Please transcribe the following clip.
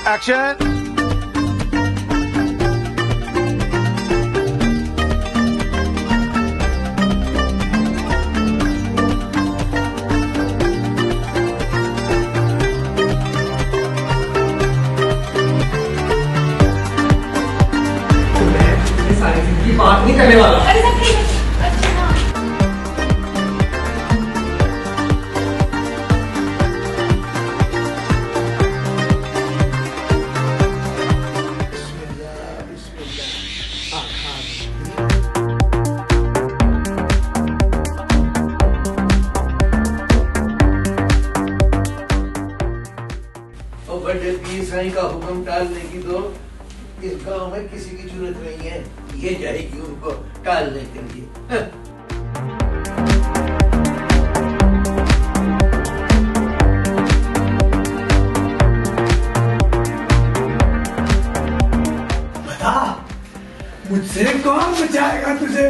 Action. सारी जिंदगी बात नहीं करने वाला। अरे सब ठीक है। अच्छा और बड़े पीर साईं का हुक्म टालने की तो इस गांव में किसी की जरूरत नहीं है। ये जाएगी उनको टालने के लिए। बता मुझसे कौन बचाएगा तुझे?